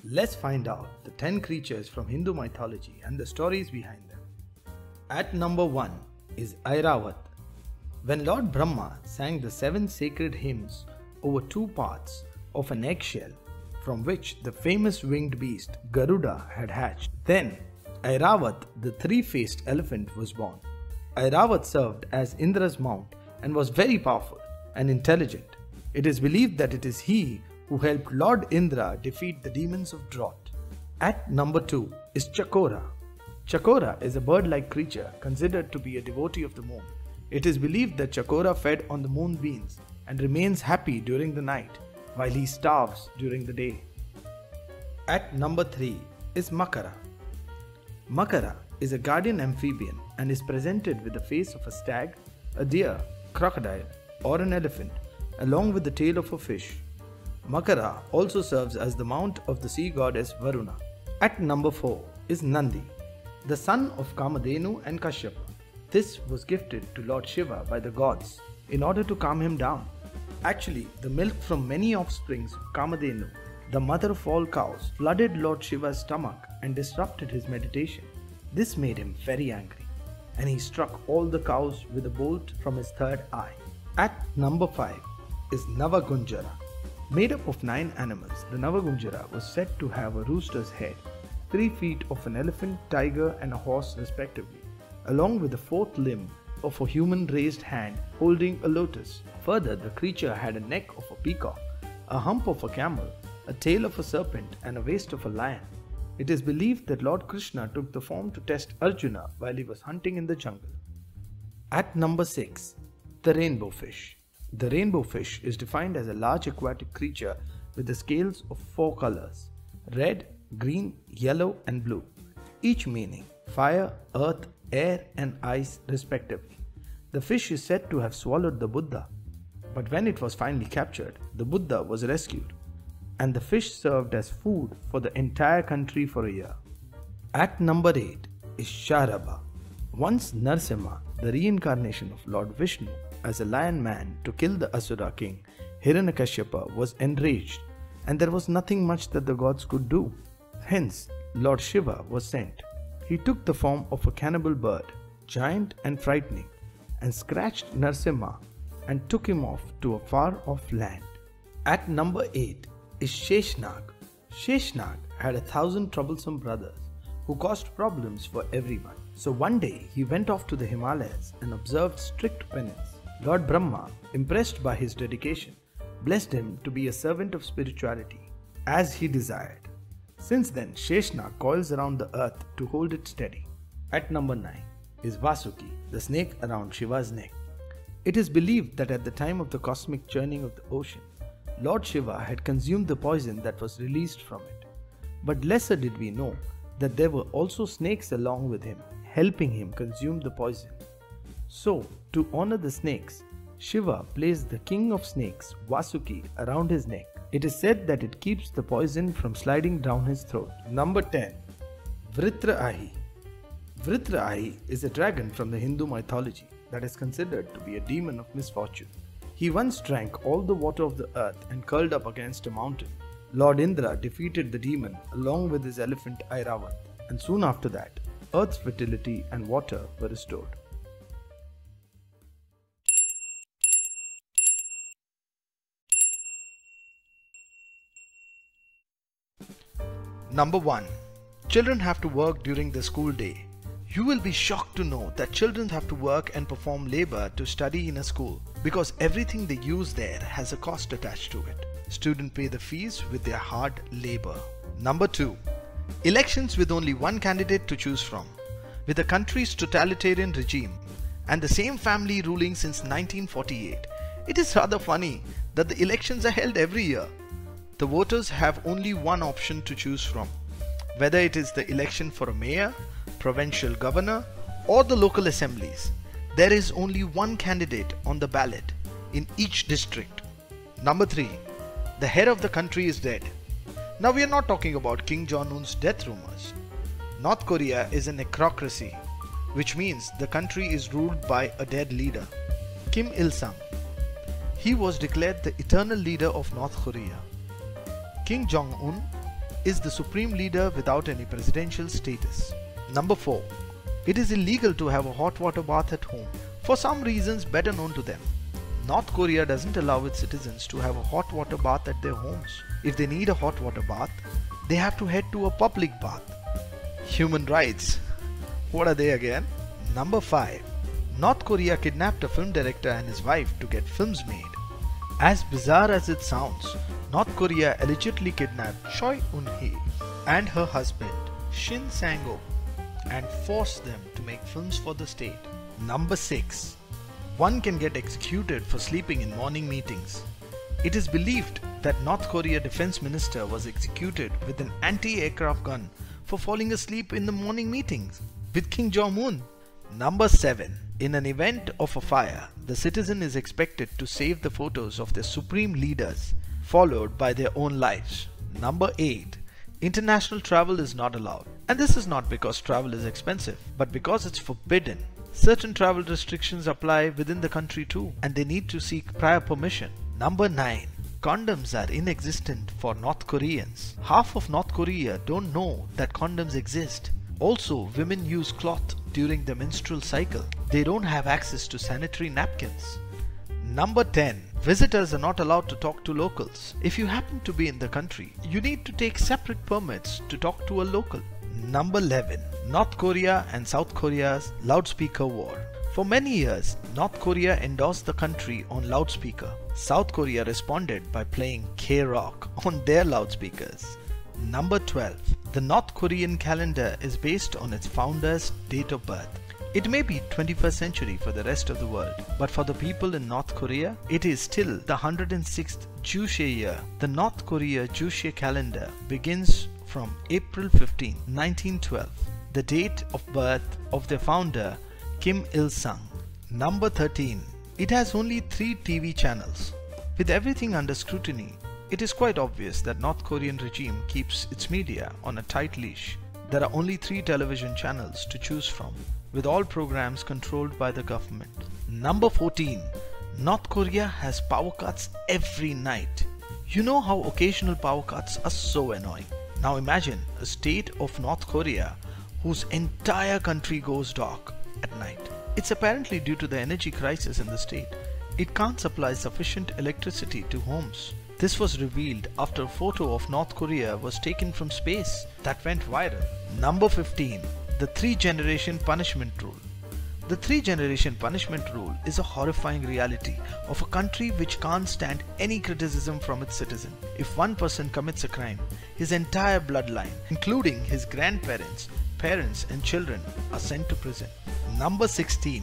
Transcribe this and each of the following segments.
Let's find out the 10 creatures from Hindu mythology and the stories behind them. At number 1 is Airavat. When Lord Brahma sang the 7 sacred hymns over 2 parts of an eggshell from which the famous winged beast Garuda had hatched, then Airavat, the 3-faced elephant, was born. Airavat served as Indra's mount and was very powerful and intelligent. It is believed that it is he who helped Lord Indra defeat the demons of drought. At number 2 is Chakora. Chakora is a bird-like creature considered to be a devotee of the moon. It is believed that Chakora fed on the moonbeams and remains happy during the night while he starves during the day. At number 3 is Makara. Makara is a guardian amphibian and is presented with the face of a stag, a deer, crocodile, or an elephant, along with the tail of a fish. Makara also serves as the mount of the sea goddess Varuna. At number 4 is Nandi, the son of Kamadhenu and Kashyapa. This was gifted to Lord Shiva by the gods in order to calm him down. Actually, the milk from many offsprings of Kamadhenu, the mother of all cows, flooded Lord Shiva's stomach and disrupted his meditation. This made him very angry, and he struck all the cows with a bolt from his third eye. At number 5 is Navagunjara. Made up of 9 animals, the Navagunjara was said to have a rooster's head, 3 feet of an elephant, tiger, and a horse respectively, along with the 4th limb of a human raised hand holding a lotus. Further, the creature had a neck of a peacock, a hump of a camel, a tail of a serpent, and a waist of a lion. It is believed that Lord Krishna took the form to test Arjuna while he was hunting in the jungle. At number 6, the rainbow fish. The rainbow fish is defined as a large aquatic creature with the scales of 4 colors: red, green, yellow, and blue, each meaning fire, earth, air, and ice respectively. The fish is said to have swallowed the Buddha, but when it was finally captured, the Buddha was rescued, and the fish served as food for the entire country for a year. At number 8 is Sharabha. Once Narsimha, the reincarnation of Lord Vishnu as a lion man to kill the Asura king Hiranyakashipu, was enraged, and there was nothing much that the gods could do. Hence, Lord Shiva was sent. He took the form of a cannibal bird, giant and frightening, and scratched Narsimha and took him off to a far-off land. At number 8 is Sheshnag. Sheshnag had 1,000 troublesome brothers who caused problems for everyone. So one day he went off to the Himalayas and observed strict penance. Lord Brahma, impressed by his dedication, blessed him to be a servant of spirituality, as he desired. Since then, Sheshnag coils around the earth to hold it steady. At number 9 is Vasuki, the snake around Shiva's neck. It is believed that at the time of the cosmic churning of the ocean, Lord Shiva had consumed the poison that was released from it. But lesser did we know that there were also snakes along with him, helping him consume the poison. So, to honor the snakes, Shiva placed the king of snakes, Vasuki, around his neck. It is said that it keeps the poison from sliding down his throat. Number 10. Vritraahi. Vritraahi is a dragon from the Hindu mythology that is considered to be a demon of misfortune. He once drank all the water of the earth and curled up against a mountain. Lord Indra defeated the demon along with his elephant Airavat, and soon after that, earth's fertility and water were restored. Number 1. Children have to work during the school day. You will be shocked to know that children have to work and perform labor to study in a school because everything they use there has a cost attached to it. Students pay the fees with their hard labor. Number 2. Elections with only one candidate to choose from. With the country's totalitarian regime and the same family ruling since 1948, it is rather funny that the elections are held every year. The voters have only one option to choose from, whether it is the election for a mayor, provincial governor, or the local assemblies. There is only one candidate on the ballot in each district. Number 3. The head of the country is dead. Now we are not talking about King Jong-un's death rumors. North Korea is a necrocracy, which means the country is ruled by a dead leader. Kim Il-sung. He was declared the eternal leader of North Korea. King Jong-un is the supreme leader without any presidential status. Number 4. It is illegal to have a hot water bath at home for some reasons better known to them. North Korea doesn't allow its citizens to have a hot water bath at their homes. If they need a hot water bath, they have to head to a public bath. Human rights. What are they again? Number 5. North Korea kidnapped a film director and his wife to get films made. As bizarre as it sounds, North Korea allegedly kidnapped Choi Eun-hee and her husband Shin Sang-ok and forced them to make films for the state. Number 6. One can get executed for sleeping in morning meetings. It is believed that North Korea Defense Minister was executed with an anti-aircraft gun for falling asleep in the morning meetings with Kim Jong-un. Number 7. In an event of a fire, the citizen is expected to save the photos of their supreme leaders, followed by their own lives. Number 8. International travel is not allowed. And this is not because travel is expensive, but because it's forbidden. Certain travel restrictions apply within the country too, and they need to seek prior permission. Number 9. Condoms are inexistent for North Koreans. Half of North Korea don't know that condoms exist. Also, women use cloth during the menstrual cycle. They don't have access to sanitary napkins. Number 10. Visitors are not allowed to talk to locals. If you happen to be in the country, you need to take separate permits to talk to a local. Number 11. North Korea and South Korea's loudspeaker war. For many years, North Korea endorsed the country on loudspeaker. South Korea responded by playing K-rock on their loudspeakers. Number 12. The North Korean calendar is based on its founder's date of birth. It may be 21st century for the rest of the world, but for the people in North Korea, it is still the 106th Juche year. The North Korea Juche calendar begins from April 15, 1912, the date of birth of their founder Kim Il-sung. Number 13. It has only 3 TV channels. With everything under scrutiny, it is quite obvious that North Korean regime keeps its media on a tight leash. There are only 3 television channels to choose from, with all programs controlled by the government. Number 14. North Korea has power cuts every night. You know how occasional power cuts are so annoying. Now imagine a state of North Korea whose entire country goes dark at night. It's apparently due to the energy crisis in the state. It can't supply sufficient electricity to homes. This was revealed after a photo of North Korea was taken from space that went viral. Number 15. The 3-generation punishment rule. The 3-generation punishment rule is a horrifying reality of a country which can't stand any criticism from its citizen. If one person commits a crime, his entire bloodline, including his grandparents, parents and children, are sent to prison. Number 16.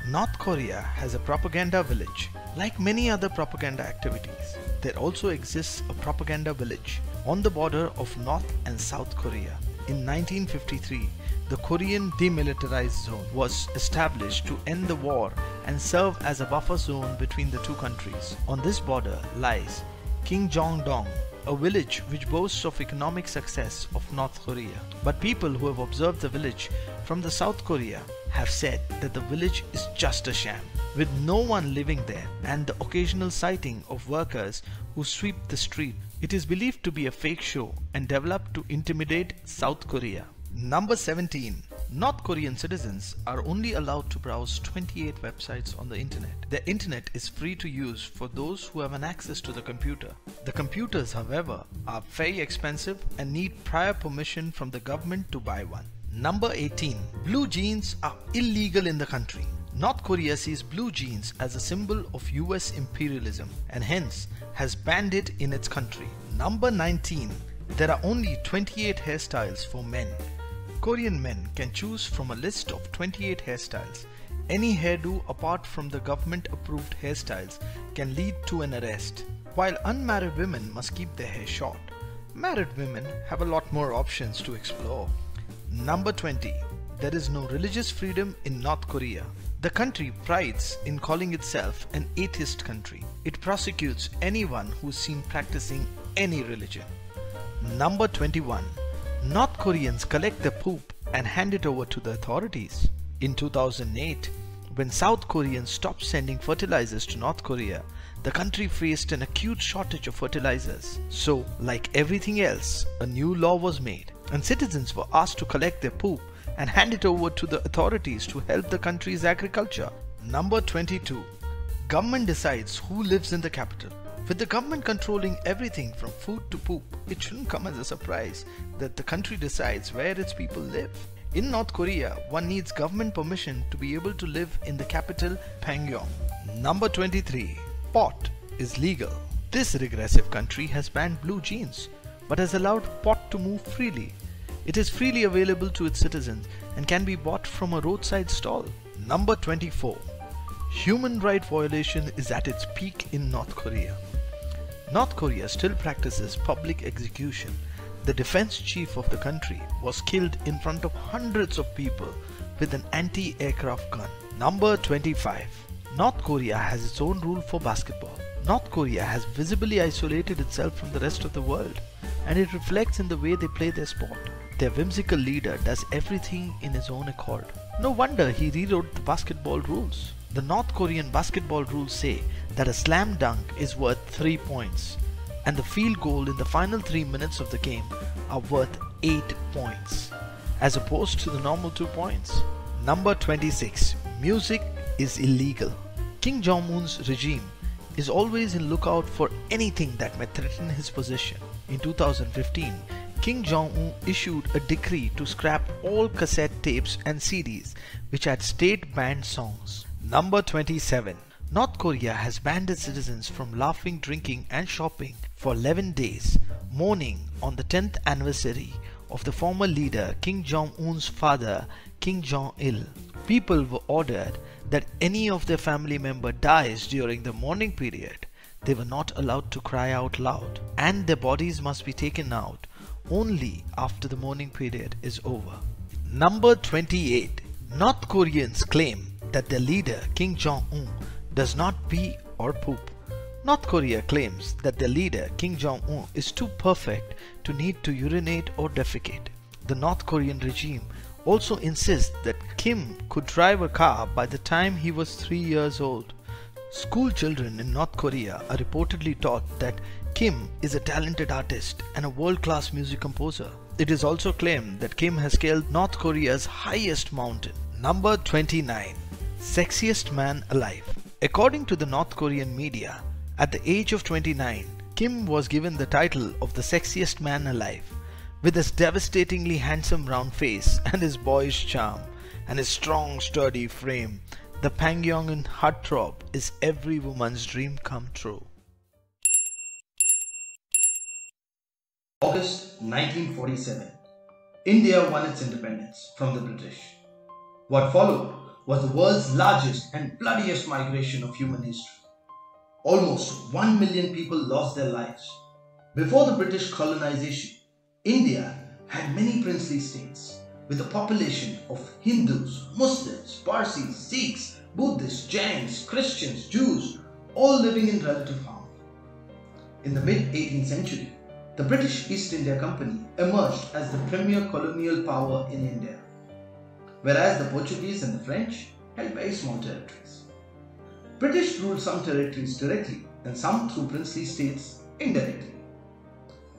North Korea has a propaganda village. Like many other propaganda activities, there also exists a propaganda village on the border of North and South Korea. In 1953, the Korean Demilitarized Zone was established to end the war and serve as a buffer zone between the two countries. On this border lies Kingjongdong, a village which boasts of economic success of North Korea. But people who have observed the village from the South Korea have said that the village is just a sham, with no one living there and the occasional sighting of workers who sweep the street. It is believed to be a fake show and developed to intimidate South Korea. Number 17. North Korean citizens are only allowed to browse 28 websites on the internet. The internet is free to use for those who have an access to the computer. The computers, however, are very expensive and need prior permission from the government to buy one. Number 18. Blue jeans are illegal in the country. North Korea sees blue jeans as a symbol of US imperialism and hence has banned it in its country. Number 19. There are only 28 hairstyles for men. Korean men can choose from a list of 28 hairstyles. Any hairdo apart from the government approved hairstyles can lead to an arrest. While unmarried women must keep their hair short, married women have a lot more options to explore. Number 20. There is no religious freedom in North Korea. The country prides in calling itself an atheist country. It prosecutes anyone who is seen practicing any religion. Number 21. North Koreans collect their poop and hand it over to the authorities. In 2008, when South Koreans stopped sending fertilizers to North Korea, the country faced an acute shortage of fertilizers. So, like everything else, a new law was made, and citizens were asked to collect their poop and hand it over to the authorities to help the country's agriculture. Number 22. Government decides who lives in the capital. With the government controlling everything from food to poop, it shouldn't come as a surprise that the country decides where its people live. In North Korea, one needs government permission to be able to live in the capital, Pyongyang. Number 23. Pot is legal. This regressive country has banned blue jeans, but has allowed pot to move freely. It is freely available to its citizens and can be bought from a roadside stall. Number 24. Human right violation is at its peak in North Korea. North Korea still practices public execution. The defense chief of the country was killed in front of hundreds of people with an anti-aircraft gun. Number 25. North Korea has its own rule for basketball. North Korea has visibly isolated itself from the rest of the world, and it reflects in the way they play their sport. Their whimsical leader does everything in his own accord. No wonder he rewrote the basketball rules. The North Korean basketball rules say that a slam dunk is worth 3 points, and the field goal in the final 3 minutes of the game are worth 8 points, as opposed to the normal 2 points. Number 26. Music is illegal. Kim Jong-un's regime is always in lookout for anything that may threaten his position. In 2015, Kim Jong-un issued a decree to scrap all cassette tapes and CDs which had state-banned songs. Number 27. North Korea has banned its citizens from laughing, drinking and shopping for 11 days, mourning on the 10th anniversary of the former leader Kim Jong-un's father, Kim Jong-il. People were ordered that any of their family member dies during the mourning period, they were not allowed to cry out loud, and their bodies must be taken out only after the mourning period is over. Number 28. North Koreans claim that their leader Kim Jong-un does not pee or poop. North Korea claims that their leader Kim Jong-un is too perfect to need to urinate or defecate. The North Korean regime also insists that Kim could drive a car by the time he was 3 years old. School children in North Korea are reportedly taught that Kim is a talented artist and a world-class music composer. It is also claimed that Kim has scaled North Korea's highest mountain. Number 29. Sexiest man alive. According to the North Korean media, at the age of 29, Kim was given the title of the sexiest man alive. With his devastatingly handsome round face and his boyish charm and his strong sturdy frame, the Pyongyan heartthrob is every woman's dream come true. August 1947. India won its independence from the British. What followed was the world's largest and bloodiest migration of human history. Almost 1 million people lost their lives. Before the British colonization, India had many princely states with a population of Hindus, Muslims, Parsis, Sikhs, Buddhists, Jains, Christians, Jews, all living in relative harmony. In the mid-18th century, the British East India Company emerged as the premier colonial power in India, whereas the Portuguese and the French held very small territories. British ruled some territories directly and some through princely states indirectly.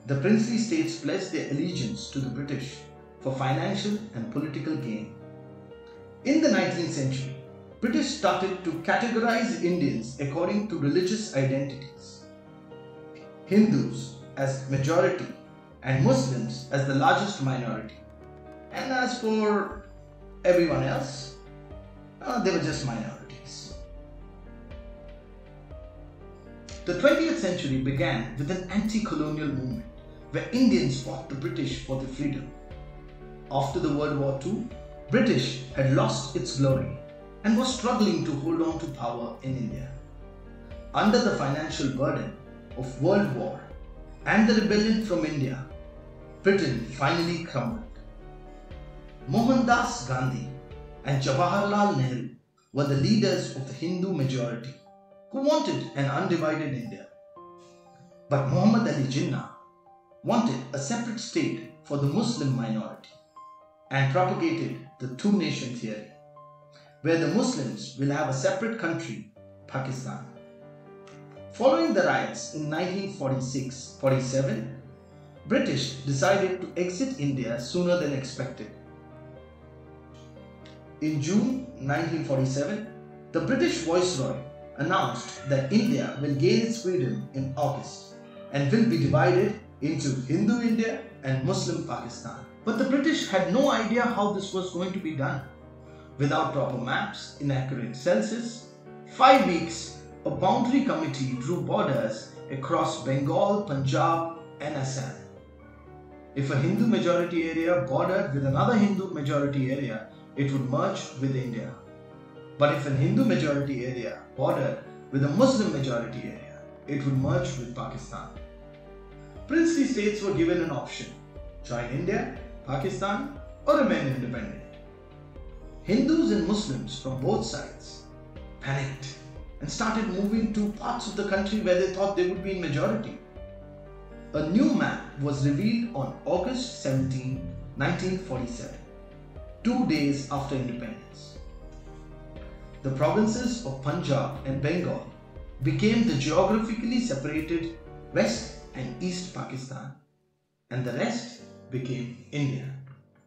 The princely states pledged their allegiance to the British for financial and political gain. In the 19th century, British started to categorize Indians according to religious identities. Hindus as majority and Muslims as the largest minority. And as for everyone else, they were just minorities. The 20th century began with an anti-colonial movement where Indians fought the British for their freedom. After the World War II, British had lost its glory and was struggling to hold on to power in India. Under the financial burden of World War and the rebellion from India, Britain finally crumbled. Mohandas Gandhi and Jawaharlal Nehru were the leaders of the Hindu majority who wanted an undivided India. But Muhammad Ali Jinnah wanted a separate state for the Muslim minority and propagated the two-nation theory, where the Muslims will have a separate country, Pakistan. Following the riots in 1946-47, British decided to exit India sooner than expected. In June 1947, the British Viceroy announced that India will gain its freedom in August and will be divided into Hindu India and Muslim Pakistan. But the British had no idea how this was going to be done. Without proper maps, inaccurate census, 5 weeks, a boundary committee drew borders across Bengal, Punjab and Assam. If a Hindu majority area bordered with another Hindu majority area, it would merge with India. But if a Hindu majority area bordered with a Muslim majority area, it would merge with Pakistan. Princely states were given an option: join India, Pakistan or remain independent. Hindus and Muslims from both sides panicked and started moving to parts of the country where they thought they would be in majority. A new map was revealed on August 17, 1947, 2 days after independence. The provinces of Punjab and Bengal became the geographically separated West and East Pakistan, and the rest became India.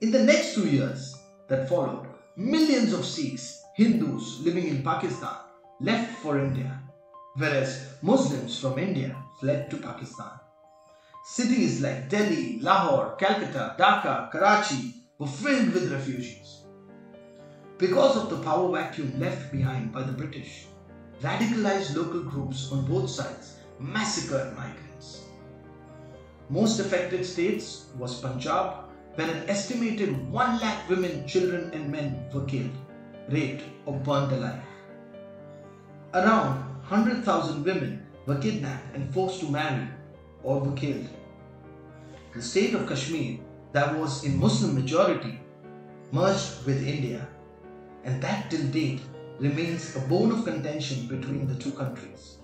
In the next 2 years that followed, millions of Sikhs, Hindus living in Pakistan left for India, whereas Muslims from India fled to Pakistan. Cities like Delhi, Lahore, Calcutta, Dhaka, Karachi were filled with refugees. Because of the power vacuum left behind by the British, radicalized local groups on both sides massacred migrants. Most affected states was Punjab, where an estimated 1 lakh women, children and men were killed, raped or burnt alive. Around 100,000 women were kidnapped and forced to marry or were killed. The state of Kashmir, that was in Muslim majority, merged with India, and that till date remains a bone of contention between the two countries.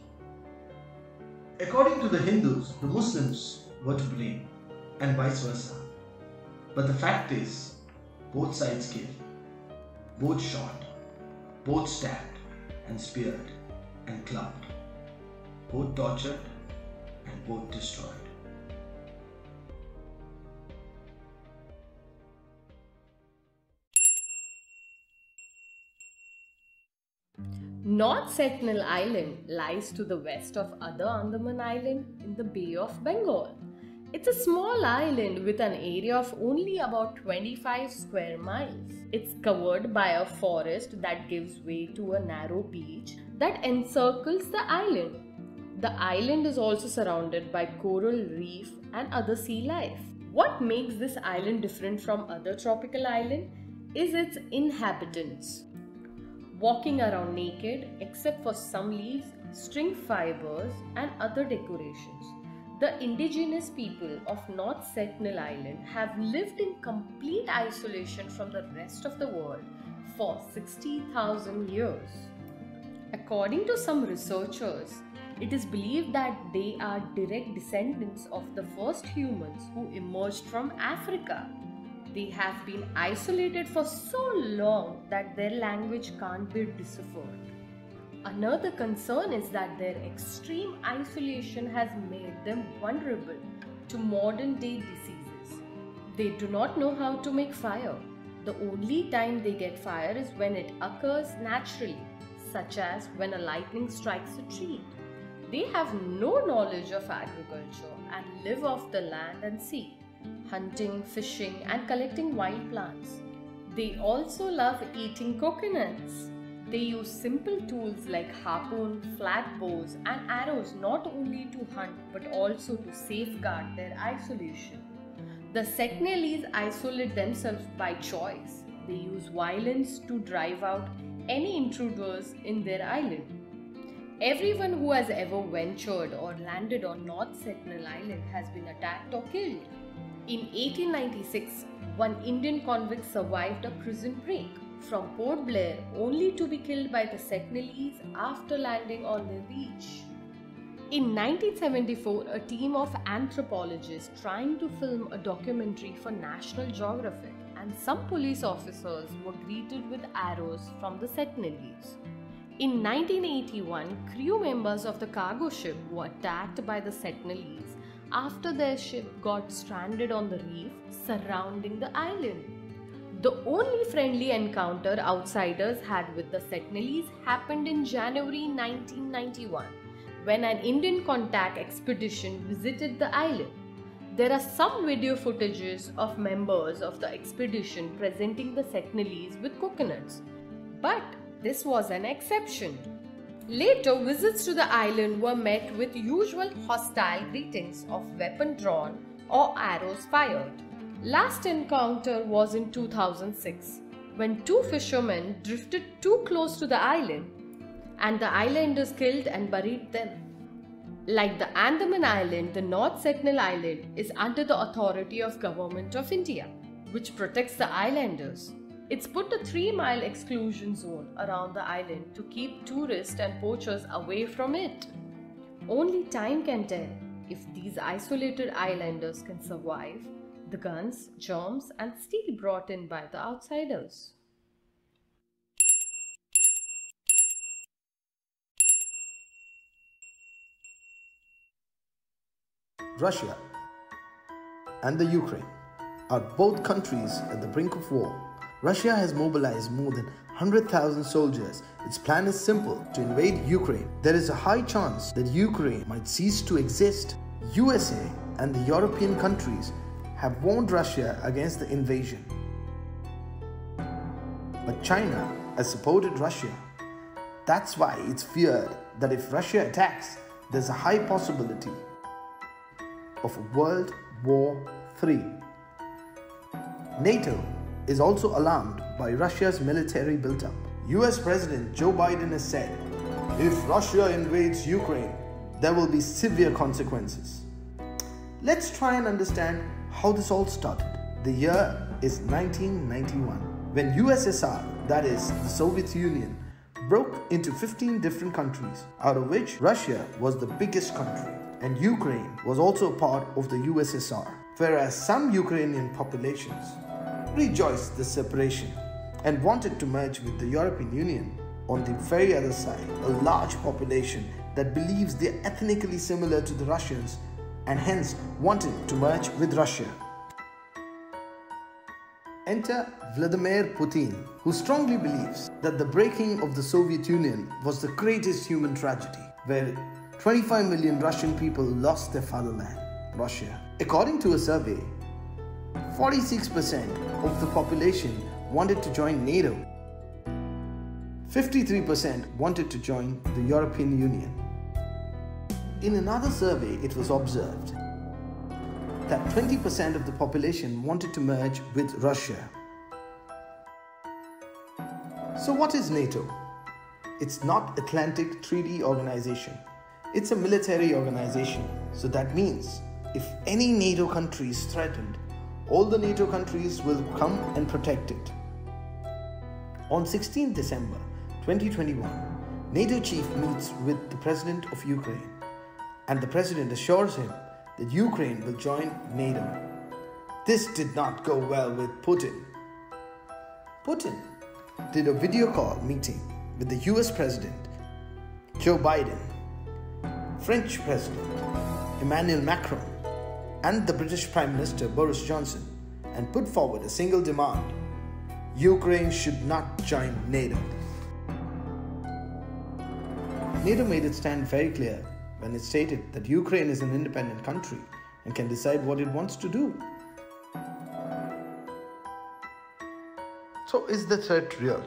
According to the Hindus, the Muslims were to blame, and vice versa. But the fact is, both sides killed, both shot, both stabbed and speared and clubbed, both tortured and both destroyed. North Sentinel Island lies to the west of other Andaman Island in the Bay of Bengal. It's a small island with an area of only about 25 square miles. It's covered by a forest that gives way to a narrow beach that encircles the island. The island is also surrounded by coral reef and other sea life. What makes this island different from other tropical islands is its inhabitants. Walking around naked except for some leaves, string fibers and other decorations. The indigenous people of North Sentinel Island have lived in complete isolation from the rest of the world for 60,000 years. According to some researchers, it is believed that they are direct descendants of the first humans who emerged from Africa. They have been isolated for so long that their language can't be deciphered. Another concern is that their extreme isolation has made them vulnerable to modern day diseases. They do not know how to make fire. The only time they get fire is when it occurs naturally, such as when a lightning strikes a tree. They have no knowledge of agriculture and live off the land and sea, hunting, fishing and collecting wild plants. They also love eating coconuts. They use simple tools like harpoon, flat bows and arrows not only to hunt but also to safeguard their isolation. The Sentinelese isolate themselves by choice. They use violence to drive out any intruders in their island. Everyone who has ever ventured or landed on North Sentinel Island has been attacked or killed. In 1896, one Indian convict survived a prison break from Port Blair only to be killed by the Sentinelese after landing on their beach. In 1974, a team of anthropologists trying to film a documentary for National Geographic and some police officers were greeted with arrows from the Sentinelese. In 1981, crew members of the cargo ship were attacked by the Sentinels after their ship got stranded on the reef surrounding the island. The only friendly encounter outsiders had with the Sentinels happened in January 1991 when an Indian contact expedition visited the island. There are some video footages of members of the expedition presenting the Sentinels with coconuts, but this was an exception. Later, visits to the island were met with usual hostile greetings of weapon drawn or arrows fired. Last encounter was in 2006 when two fishermen drifted too close to the island and the islanders killed and buried them. Like the Andaman Island, the North Sentinel Island is under the authority of Government of India, which protects the islanders. It's put a 3-mile exclusion zone around the island to keep tourists and poachers away from it. Only time can tell if these isolated islanders can survive the guns, germs, and steel brought in by the outsiders. Russia and the Ukraine are both countries at the brink of war. Russia has mobilized more than 100,000 soldiers. Its plan is simple: to invade Ukraine. There is a high chance that Ukraine might cease to exist. USA and the European countries have warned Russia against the invasion. But China has supported Russia. That's why it's feared that if Russia attacks, there's a high possibility of World War III. NATO is also alarmed by Russia's military buildup. US President Joe Biden has said, if Russia invades Ukraine, there will be severe consequences. Let's try and understand how this all started. The year is 1991, when USSR, that is the Soviet Union, broke into 15 different countries, out of which Russia was the biggest country, and Ukraine was also a part of the USSR. Whereas some Ukrainian populations rejoiced the separation and wanted to merge with the European Union. On the very other side, a large population that believes they are ethnically similar to the Russians and hence wanted to merge with Russia. Enter Vladimir Putin, who strongly believes that the breaking of the Soviet Union was the greatest human tragedy, where 25 million Russian people lost their fatherland, Russia. According to a survey, 46% of the population wanted to join NATO. 53% wanted to join the European Union. In another survey, it was observed that 20% of the population wanted to merge with Russia. So what is NATO? It's not Atlantic Treaty Organization. It's a military organization. So that means if any NATO country is threatened, all the NATO countries will come and protect it. On 16 December 2021, NATO chief meets with the President of Ukraine, and the President assures him that Ukraine will join NATO. This did not go well with Putin. Putin did a video call meeting with the US President Joe Biden, French President Emmanuel Macron, and the British Prime Minister Boris Johnson, and put forward a single demand: Ukraine should not join NATO. NATO made its stand very clear when it stated that Ukraine is an independent country and can decide what it wants to do. So is the threat real?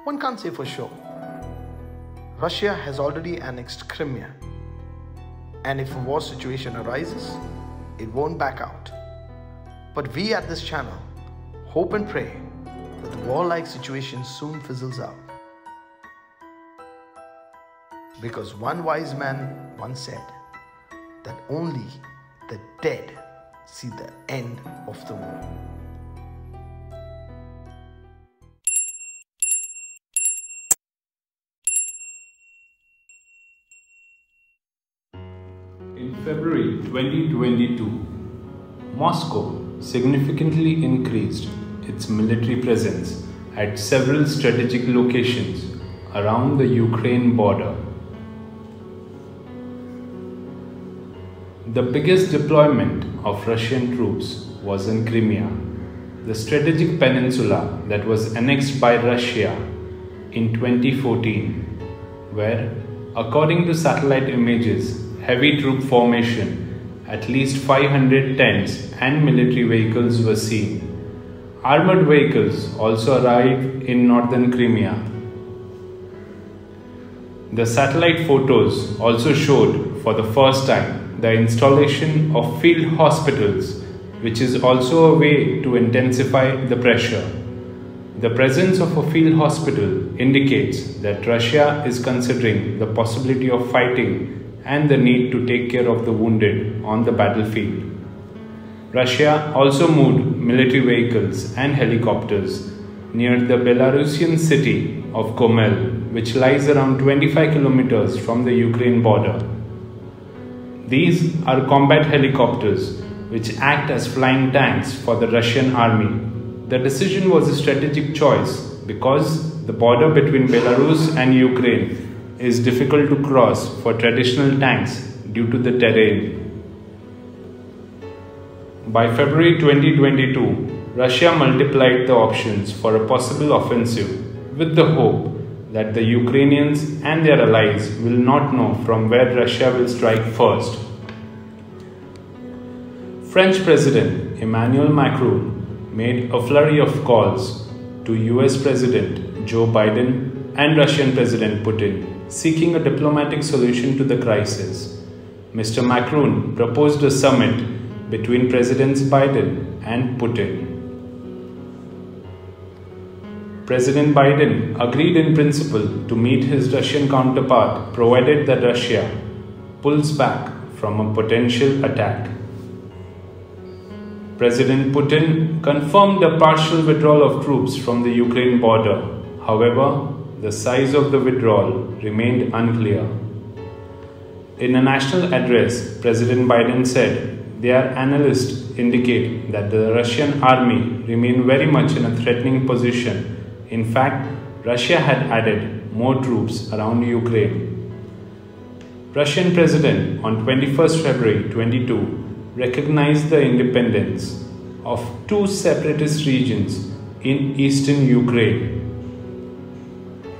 One can't say for sure. Russia has already annexed Crimea, and if a war situation arises, it won't back out. But we at this channel hope and pray that the warlike situation soon fizzles out. Because one wise man once said that only the dead see the end of the war. In February 2022, Moscow significantly increased its military presence at several strategic locations around the Ukraine border. The biggest deployment of Russian troops was in Crimea, the strategic peninsula that was annexed by Russia in 2014, where, according to satellite images, heavy troop formation, at least 500 tents and military vehicles were seen. Armored vehicles also arrived in northern Crimea. The satellite photos also showed for the first time the installation of field hospitals, which is also a way to intensify the pressure. The presence of a field hospital indicates that Russia is considering the possibility of fighting and the need to take care of the wounded on the battlefield. Russia also moved military vehicles and helicopters near the Belarusian city of Gomel, which lies around 25 kilometers from the Ukraine border. These are combat helicopters which act as flying tanks for the Russian army. The decision was a strategic choice because the border between Belarus and Ukraine is difficult to cross for traditional tanks due to the terrain. By February 2022, Russia multiplied the options for a possible offensive with the hope that the Ukrainians and their allies will not know from where Russia will strike first. French President Emmanuel Macron made a flurry of calls to US President Joe Biden and Russian President Putin, seeking a diplomatic solution to the crisis. Mr. Macron proposed a summit between Presidents Biden and Putin. President Biden agreed in principle to meet his Russian counterpart provided that Russia pulls back from a potential attack. President Putin confirmed a partial withdrawal of troops from the Ukraine border. However, the size of the withdrawal remained unclear. In a national address, President Biden said their analysts indicate that the Russian army remained very much in a threatening position. In fact, Russia had added more troops around Ukraine. Russian President on 21st February 22 recognized the independence of two separatist regions in eastern Ukraine.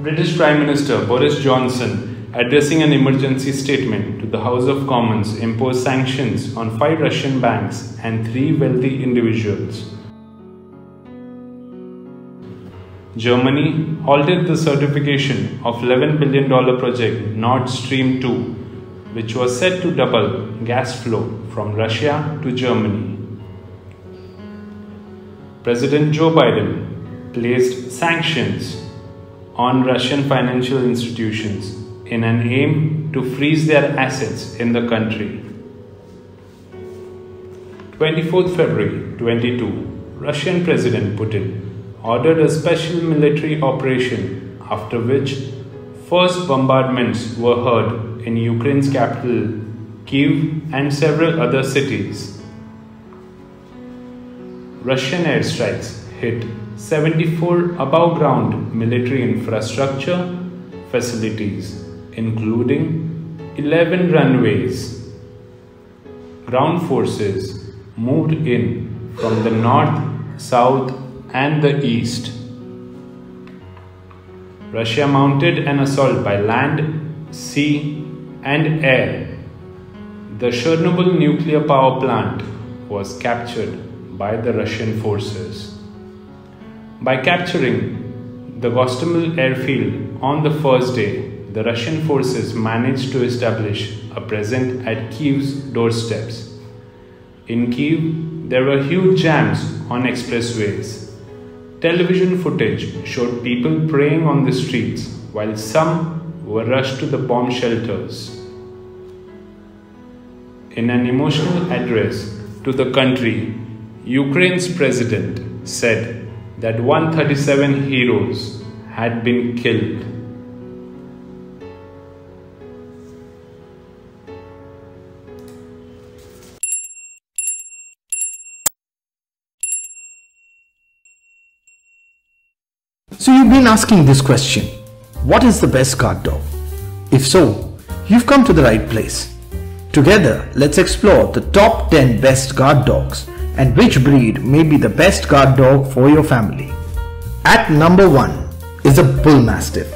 British Prime Minister Boris Johnson, addressing an emergency statement to the House of Commons, imposed sanctions on 5 Russian banks and 3 wealthy individuals. Germany halted the certification of $11 billion project Nord Stream 2, which was set to double gas flow from Russia to Germany. President Joe Biden placed sanctions on Russian financial institutions in an aim to freeze their assets in the country. 24th February 22, Russian President Putin ordered a special military operation, after which first bombardments were heard in Ukraine's capital, Kyiv, and several other cities. Russian airstrikes hit 74 above-ground military infrastructure facilities, including 11 runways. Ground forces moved in from the north, south, and the east. Russia mounted an assault by land, sea, and air. The Chernobyl nuclear power plant was captured by the Russian forces. By capturing the Gostomel airfield on the first day, the Russian forces managed to establish a presence at Kyiv's doorsteps. In Kyiv, there were huge jams on expressways. Television footage showed people praying on the streets, while some were rushed to the bomb shelters. In an emotional address to the country, Ukraine's president said that 137 heroes had been killed. So you've been asking this question: What is the best guard dog? If so, you've come to the right place. Together, let's explore the top 10 best guard dogs and which breed may be the best guard dog for your family. At number 1 is a Bull Mastiff.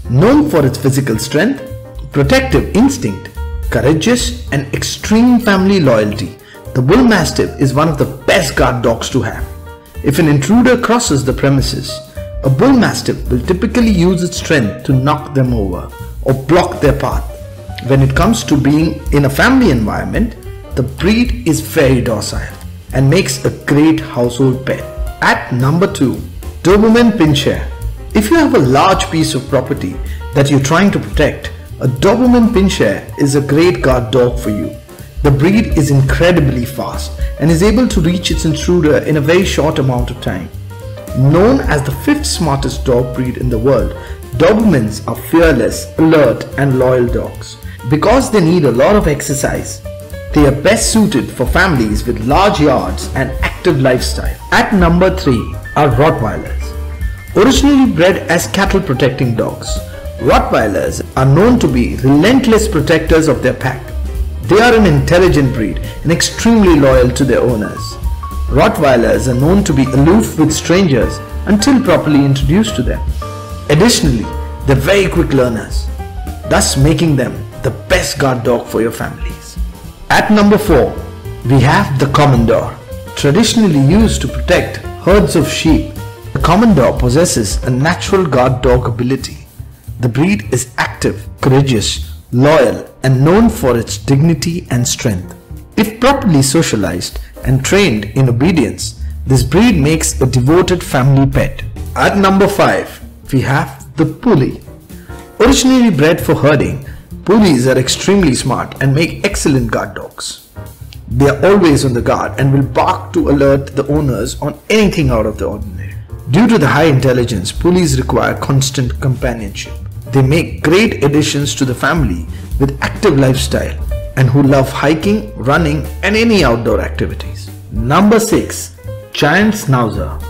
Known for its physical strength, protective instinct, courageous and extreme family loyalty, the Bull Mastiff is one of the best guard dogs to have. If an intruder crosses the premises, a Bull Mastiff will typically use its strength to knock them over or block their path. When it comes to being in a family environment, the breed is very docile and makes a great household pet. At number 2, Doberman Pinscher. If you have a large piece of property that you're trying to protect, a Doberman Pinscher is a great guard dog for you. The breed is incredibly fast and is able to reach its intruder in a very short amount of time. Known as the 5th smartest dog breed in the world, Dobermans are fearless, alert and loyal dogs. Because they need a lot of exercise, they are best suited for families with large yards and active lifestyle. At number 3 are Rottweilers. Originally bred as cattle protecting dogs, Rottweilers are known to be relentless protectors of their pack. They are an intelligent breed and extremely loyal to their owners. Rottweilers are known to be aloof with strangers until properly introduced to them. Additionally, they're very quick learners, thus making them the best guard dog for your families. At number 4, we have the Commodore. Traditionally used to protect herds of sheep, the Commodore possesses a natural guard dog ability. The breed is active, courageous, loyal and known for its dignity and strength. If properly socialized and trained in obedience, this breed makes a devoted family pet. At number 5, we have the Puli. Originally bred for herding, Pulis are extremely smart and make excellent guard dogs. They are always on the guard and will bark to alert the owners on anything out of the ordinary. Due to the high intelligence, Pulis require constant companionship. They make great additions to the family with active lifestyle and who love hiking, running and any outdoor activities. Number 6. Giant Schnauzer.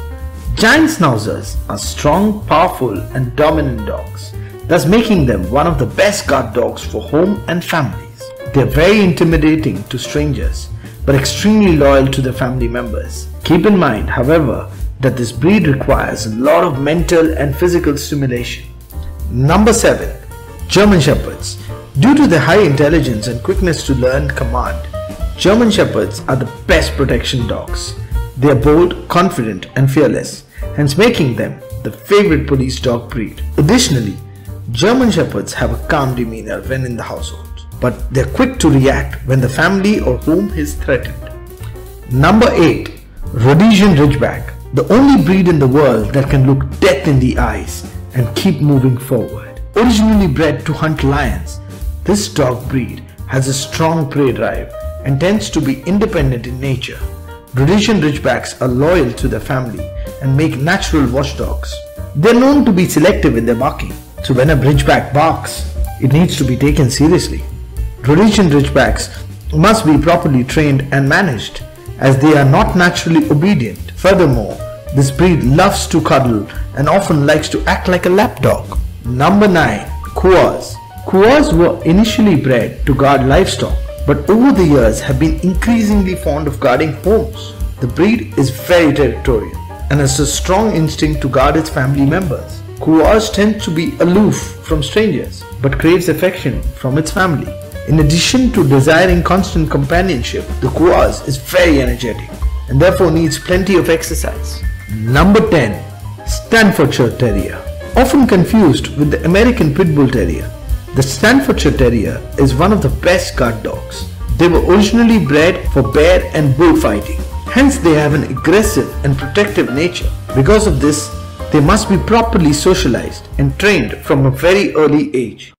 Giant Schnauzers are strong, powerful and dominant dogs, thus making them one of the best guard dogs for home and families. They are very intimidating to strangers but extremely loyal to their family members. Keep in mind, however, that this breed requires a lot of mental and physical stimulation. Number 7. German Shepherds. Due to their high intelligence and quickness to learn command, German Shepherds are the best protection dogs. They are bold, confident and fearless, hence making them the favorite police dog breed. Additionally, German Shepherds have a calm demeanor when in the household, but they are quick to react when the family or home is threatened. Number 8. Rhodesian Ridgeback. The only breed in the world that can look death in the eyes and keep moving forward. Originally bred to hunt lions, this dog breed has a strong prey drive and tends to be independent in nature. Rhodesian Ridgebacks are loyal to their family and make natural watchdogs. They are known to be selective in their barking, so when a Ridgeback barks, it needs to be taken seriously. Rhodesian Ridgebacks must be properly trained and managed, as they are not naturally obedient. Furthermore, this breed loves to cuddle and often likes to act like a lapdog. Number 9. Kuas. Kuas were initially bred to guard livestock, but over the years have been increasingly fond of guarding homes. The breed is very territorial and has a strong instinct to guard its family members. Kuas tend to be aloof from strangers, but craves affection from its family. In addition to desiring constant companionship, the Kuas is very energetic and therefore needs plenty of exercise. Number 10. Staffordshire Terrier. Often confused with the American Pit Bull Terrier, the Staffordshire Terrier is one of the best guard dogs. They were originally bred for bear and bullfighting. Hence they have an aggressive and protective nature. Because of this, they must be properly socialized and trained from a very early age.